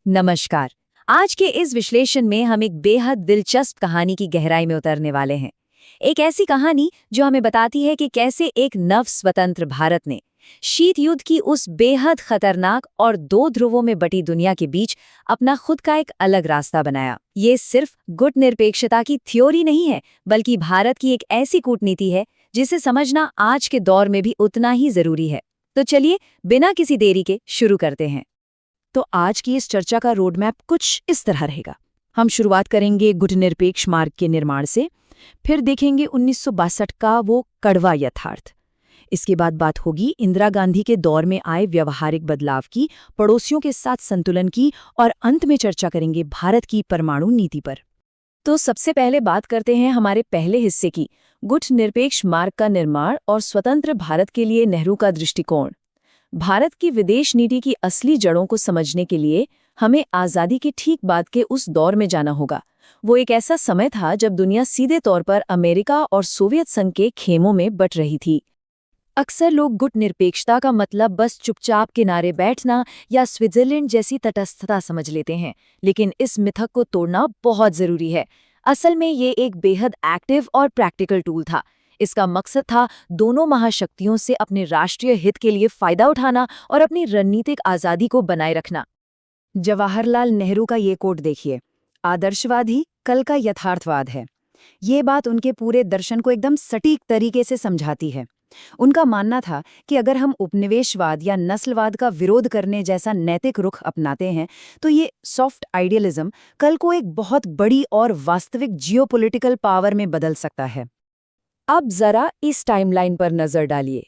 नमस्कार। आज के इस विश्लेषण में हम एक बेहद दिलचस्प कहानी की गहराई में उतरने वाले हैं। एक ऐसी कहानी जो हमें बताती है कि कैसे एक नव स्वतंत्र भारत ने शीत युद्ध की उस बेहद खतरनाक और दो ध्रुवों में बटी दुनिया के बीच अपना खुद का एक अलग रास्ता बनाया। ये सिर्फ गुटनिरपेक्षता की थ्योरी नहीं है, बल्कि भारत की एक ऐसी कूटनीति है जिसे समझना आज के दौर में भी उतना ही जरूरी है। तो चलिए बिना किसी देरी के शुरू करते हैं। तो आज की इस चर्चा का रोड मैप कुछ इस तरह रहेगा। हम शुरुआत करेंगे गुटनिरपेक्ष मार्ग के निर्माण से, फिर देखेंगे 1962 का वो कड़वा यथार्थ। इसके बाद बात होगी इंदिरा गांधी के दौर में आए व्यवहारिक बदलाव की, पड़ोसियों के साथ संतुलन की, और अंत में चर्चा करेंगे भारत की परमाणु नीति पर। तो सबसे पहले बात करते हैं हमारे पहले हिस्से की, गुटनिरपेक्ष मार्ग का निर्माण और स्वतंत्र भारत के लिए नेहरू का दृष्टिकोण। भारत की विदेश नीति की असली जड़ों को समझने के लिए हमें आज़ादी के ठीक बाद के उस दौर में जाना होगा। वो एक ऐसा समय था जब दुनिया सीधे तौर पर अमेरिका और सोवियत संघ के खेमों में बट रही थी। अक्सर लोग गुटनिरपेक्षता का मतलब बस चुपचाप किनारे बैठना या स्विट्जरलैंड जैसी तटस्थता समझ लेते हैं, लेकिन इस मिथक को तोड़ना बहुत जरूरी है। असल में ये एक बेहद एक्टिव और प्रैक्टिकल टूल था। इसका मकसद था दोनों महाशक्तियों से अपने राष्ट्रीय हित के लिए फायदा उठाना और अपनी रणनीतिक आज़ादी को बनाए रखना। जवाहरलाल नेहरू का ये कोट देखिए, आदर्शवाद ही कल का यथार्थवाद है। ये बात उनके पूरे दर्शन को एकदम सटीक तरीके से समझाती है। उनका मानना था कि अगर हम उपनिवेशवाद या नस्लवाद का विरोध करने जैसा नैतिक रुख अपनाते हैं तो ये सॉफ्ट आइडियलिज्म कल को एक बहुत बड़ी और वास्तविक जियोपॉलिटिकल पावर में बदल सकता है। अब जरा इस टाइमलाइन पर नजर डालिए।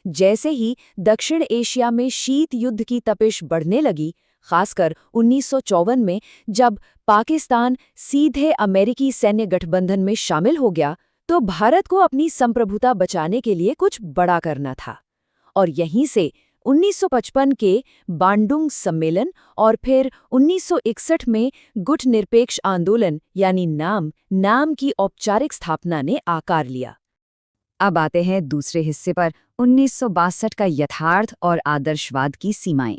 जैसे ही दक्षिण एशिया में शीत युद्ध की तपिश बढ़ने लगी, खासकर 1954 में जब पाकिस्तान सीधे अमेरिकी सैन्य गठबंधन में शामिल हो गया, तो भारत को अपनी संप्रभुता बचाने के लिए कुछ बड़ा करना था। और यहीं से 1955 के बांडुंग सम्मेलन और फिर 1961 में गुटनिरपेक्ष आंदोलन यानी नाम की औपचारिक स्थापना ने आकार लिया। अब आते हैं दूसरे हिस्से पर, 1962 का यथार्थ और आदर्शवाद की सीमाएं।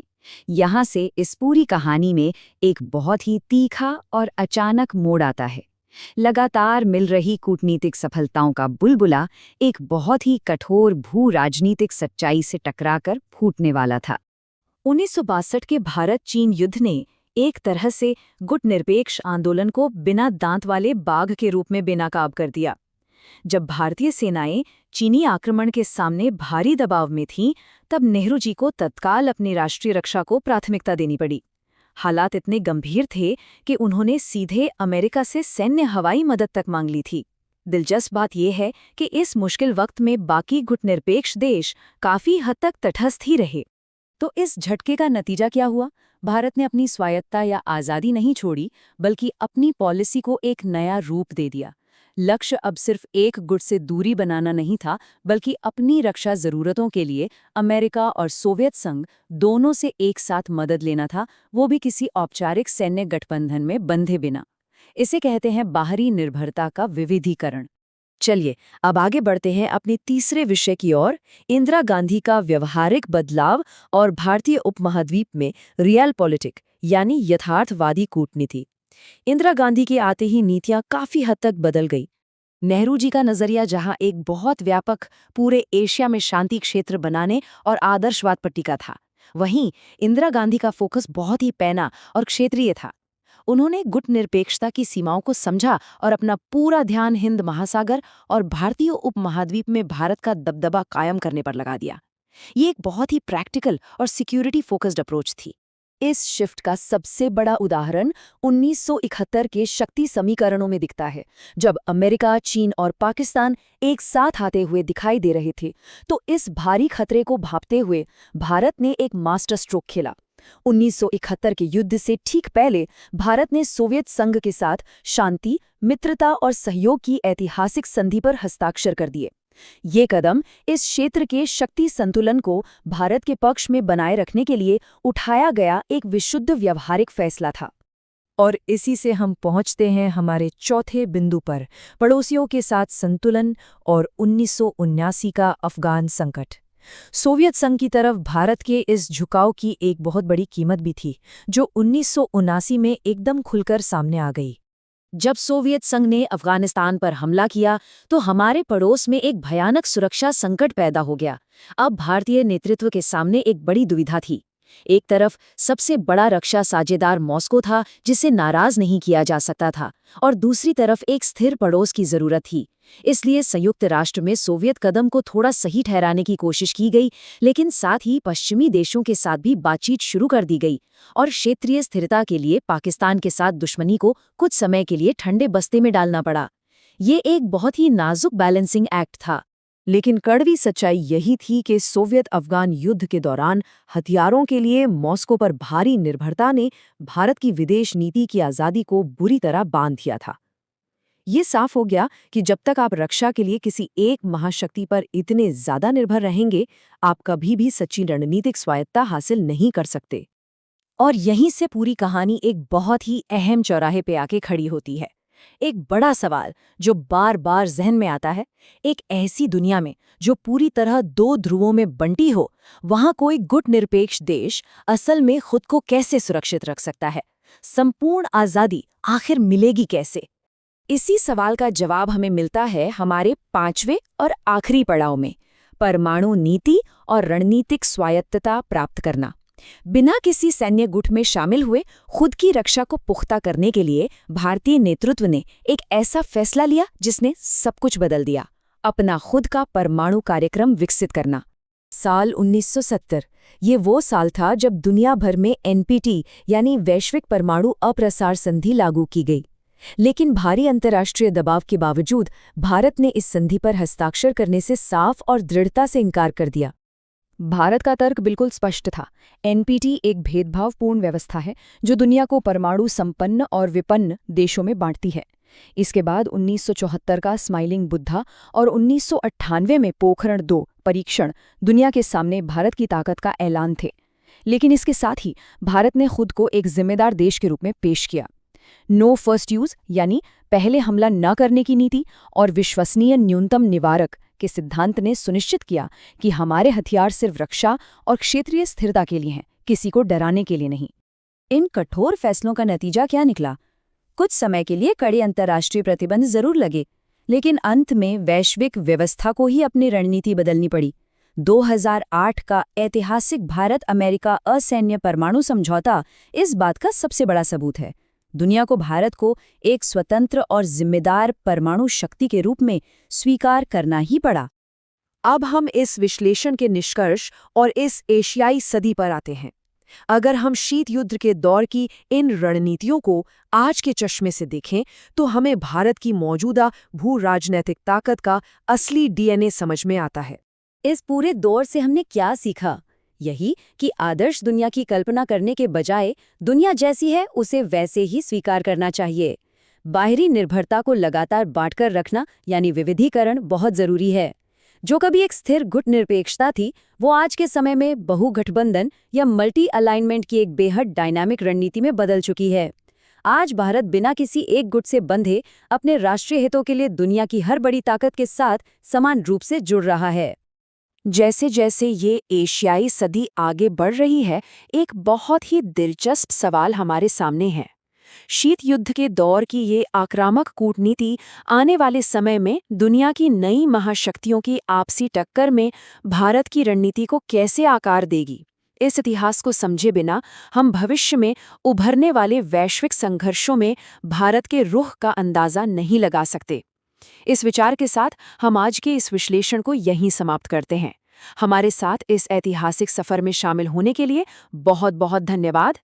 यहाँ से इस पूरी कहानी में एक बहुत ही तीखा और अचानक मोड़ आता है। लगातार मिल रही कूटनीतिक सफलताओं का बुलबुला एक बहुत ही कठोर भू राजनीतिक सच्चाई से टकराकर फूटने वाला था। 1962 के भारत चीन युद्ध ने एक तरह से गुटनिरपेक्ष आंदोलन को बिना दांत वाले बाघ के रूप में बेनकाब कर दिया। जब भारतीय सेनाएं चीनी आक्रमण के सामने भारी दबाव में थीं, तब नेहरू जी को तत्काल अपनी राष्ट्रीय रक्षा को प्राथमिकता देनी पड़ी। हालात इतने गंभीर थे कि उन्होंने सीधे अमेरिका से सैन्य हवाई मदद तक मांग ली थी। दिलचस्प बात यह है कि इस मुश्किल वक्त में बाकी गुटनिरपेक्ष देश काफी हद तक तटस्थ ही रहे। तो इस झटके का नतीजा क्या हुआ? भारत ने अपनी स्वायत्तता या आज़ादी नहीं छोड़ी, बल्कि अपनी पॉलिसी को एक नया रूप दे दिया। लक्ष्य अब सिर्फ एक गुट से दूरी बनाना नहीं था, बल्कि अपनी रक्षा जरूरतों के लिए अमेरिका और सोवियत संघ दोनों से एक साथ मदद लेना था, वो भी किसी औपचारिक सैन्य गठबंधन में बंधे बिना। इसे कहते हैं बाहरी निर्भरता का विविधीकरण। चलिए अब आगे बढ़ते हैं अपने तीसरे विषय की ओर, इंदिरा गांधी का व्यवहारिक बदलाव और भारतीय उपमहाद्वीप में रियल पॉलिटिक यानी यथार्थवादी कूटनीति। इंदिरा गांधी के आते ही नीतियां काफी हद तक बदल गई। नेहरू जी का नजरिया जहां एक बहुत व्यापक पूरे एशिया में शांति क्षेत्र बनाने और आदर्शवाद पर टिका था, वहीं इंदिरा गांधी का फोकस बहुत ही पैना और क्षेत्रीय था। उन्होंने गुटनिरपेक्षता की सीमाओं को समझा और अपना पूरा ध्यान हिंद महासागर और भारतीय उपमहाद्वीप में भारत का दबदबा कायम करने पर लगा दिया। ये एक बहुत ही प्रैक्टिकल और सिक्योरिटी फोकस्ड अप्रोच थी। इस शिफ्ट का सबसे बड़ा उदाहरण 1971 के शक्ति समीकरणों में दिखता है, जब अमेरिका, चीन और पाकिस्तान एक साथ आते हुए दिखाई दे रहे थे। तो इस भारी खतरे को भांपते हुए भारत ने एक मास्टर स्ट्रोक खेला। 1971 के युद्ध से ठीक पहले भारत ने सोवियत संघ के साथ शांति, मित्रता और सहयोग की ऐतिहासिक संधि पर हस्ताक्षर कर दिए। ये कदम इस क्षेत्र के शक्ति संतुलन को भारत के पक्ष में बनाए रखने के लिए उठाया गया एक विशुद्ध व्यावहारिक फैसला था। और इसी से हम पहुंचते हैं हमारे चौथे बिंदु पर, पड़ोसियों के साथ संतुलन और 1979 का अफगान संकट। सोवियत संघ की तरफ भारत के इस झुकाव की एक बहुत बड़ी कीमत भी थी, जो 1979 में एकदम खुलकर सामने आ गई। जब सोवियत संघ ने अफगानिस्तान पर हमला किया तो हमारे पड़ोस में एक भयानक सुरक्षा संकट पैदा हो गया। अब भारतीय नेतृत्व के सामने एक बड़ी दुविधा थी। एक तरफ सबसे बड़ा रक्षा साझेदार मॉस्को था, जिसे नाराज नहीं किया जा सकता था, और दूसरी तरफ एक स्थिर पड़ोस की जरूरत थी। इसलिए संयुक्त राष्ट्र में सोवियत कदम को थोड़ा सही ठहराने की कोशिश की गई, लेकिन साथ ही पश्चिमी देशों के साथ भी बातचीत शुरू कर दी गई और क्षेत्रीय स्थिरता के लिए पाकिस्तान के साथ दुश्मनी को कुछ समय के लिए ठंडे बस्ते में डालना पड़ा। ये एक बहुत ही नाजुक बैलेंसिंग एक्ट था। लेकिन कड़वी सच्चाई यही थी कि सोवियत अफगान युद्ध के दौरान हथियारों के लिए मॉस्को पर भारी निर्भरता ने भारत की विदेश नीति की आज़ादी को बुरी तरह बांध दिया था। ये साफ हो गया कि जब तक आप रक्षा के लिए किसी एक महाशक्ति पर इतने ज्यादा निर्भर रहेंगे, आप कभी भी सच्ची रणनीतिक स्वायत्तता हासिल नहीं कर सकते। और यहीं से पूरी कहानी एक बहुत ही अहम चौराहे पे आके खड़ी होती है। एक बड़ा सवाल जो बार बार जहन में आता है, एक ऐसी दुनिया में जो पूरी तरह दो ध्रुवों में बंटी हो, वहां कोई गुटनिरपेक्ष देश असल में खुद को कैसे सुरक्षित रख सकता है? संपूर्ण आज़ादी आखिर मिलेगी कैसे? इसी सवाल का जवाब हमें मिलता है हमारे 5वें और आखिरी पड़ाव में, परमाणु नीति और रणनीतिक स्वायत्तता प्राप्त करना। बिना किसी सैन्य गुट में शामिल हुए खुद की रक्षा को पुख्ता करने के लिए भारतीय नेतृत्व ने एक ऐसा फैसला लिया जिसने सब कुछ बदल दिया, अपना खुद का परमाणु कार्यक्रम विकसित करना। साल 1970 ये वो साल था जब दुनिया भर में NPT यानी वैश्विक परमाणु अप्रसार संधि लागू की गई। लेकिन भारी अंतर्राष्ट्रीय दबाव के बावजूद भारत ने इस संधि पर हस्ताक्षर करने से साफ और दृढ़ता से इनकार कर दिया। भारत का तर्क बिल्कुल स्पष्ट था। NPT एक भेदभावपूर्ण व्यवस्था है जो दुनिया को परमाणु संपन्न और विपन्न देशों में बांटती है। इसके बाद 1974 का स्माइलिंग बुद्धा और 1998 में पोखरण 2 परीक्षण दुनिया के सामने भारत की ताकत का ऐलान थे। लेकिन इसके साथ ही भारत ने खुद को एक जिम्मेदार देश के रूप में पेश किया। नो फर्स्ट यूज यानी पहले हमला न करने की नीति और विश्वसनीय न्यूनतम निवारक के सिद्धांत ने सुनिश्चित किया कि हमारे हथियार सिर्फ रक्षा और क्षेत्रीय स्थिरता के लिए हैं, किसी को डराने के लिए नहीं। इन कठोर फैसलों का नतीजा क्या निकला? कुछ समय के लिए कड़े अंतर्राष्ट्रीय प्रतिबंध जरूर लगे, लेकिन अंत में वैश्विक व्यवस्था को ही अपनी रणनीति बदलनी पड़ी। 2008 का ऐतिहासिक भारत अमेरिका असैन्य परमाणु समझौता इस बात का सबसे बड़ा सबूत है। दुनिया को भारत को एक स्वतंत्र और जिम्मेदार परमाणु शक्ति के रूप में स्वीकार करना ही पड़ा। अब हम इस विश्लेषण के निष्कर्ष और इस एशियाई सदी पर आते हैं। अगर हम शीत युद्ध के दौर की इन रणनीतियों को आज के चश्मे से देखें, तो हमें भारत की मौजूदा भू राजनैतिक ताकत का असली DNA समझ में आता है। इस पूरे दौर से हमने क्या सीखा? यही कि आदर्श दुनिया की कल्पना करने के बजाय दुनिया जैसी है उसे वैसे ही स्वीकार करना चाहिए। बाहरी निर्भरता को लगातार बांटकर रखना यानी विविधीकरण बहुत जरूरी है। जो कभी एक स्थिर गुट निरपेक्षता थी, वो आज के समय में बहुगठबंधन या मल्टी अलाइनमेंट की एक बेहद डायनामिक रणनीति में बदल चुकी है। आज भारत बिना किसी एक गुट से बंधे अपने राष्ट्रीय हितों के लिए दुनिया की हर बड़ी ताकत के साथ समान रूप से जुड़ रहा है। जैसे जैसे ये एशियाई सदी आगे बढ़ रही है, एक बहुत ही दिलचस्प सवाल हमारे सामने है। शीत युद्ध के दौर की ये आक्रामक कूटनीति आने वाले समय में दुनिया की नई महाशक्तियों की आपसी टक्कर में भारत की रणनीति को कैसे आकार देगी? इस इतिहास को समझे बिना हम भविष्य में उभरने वाले वैश्विक संघर्षों में भारत के रुख का अंदाजा नहीं लगा सकते। इस विचार के साथ हम आज के इस विश्लेषण को यहीं समाप्त करते हैं। हमारे साथ इस ऐतिहासिक सफर में शामिल होने के लिए बहुत बहुत धन्यवाद।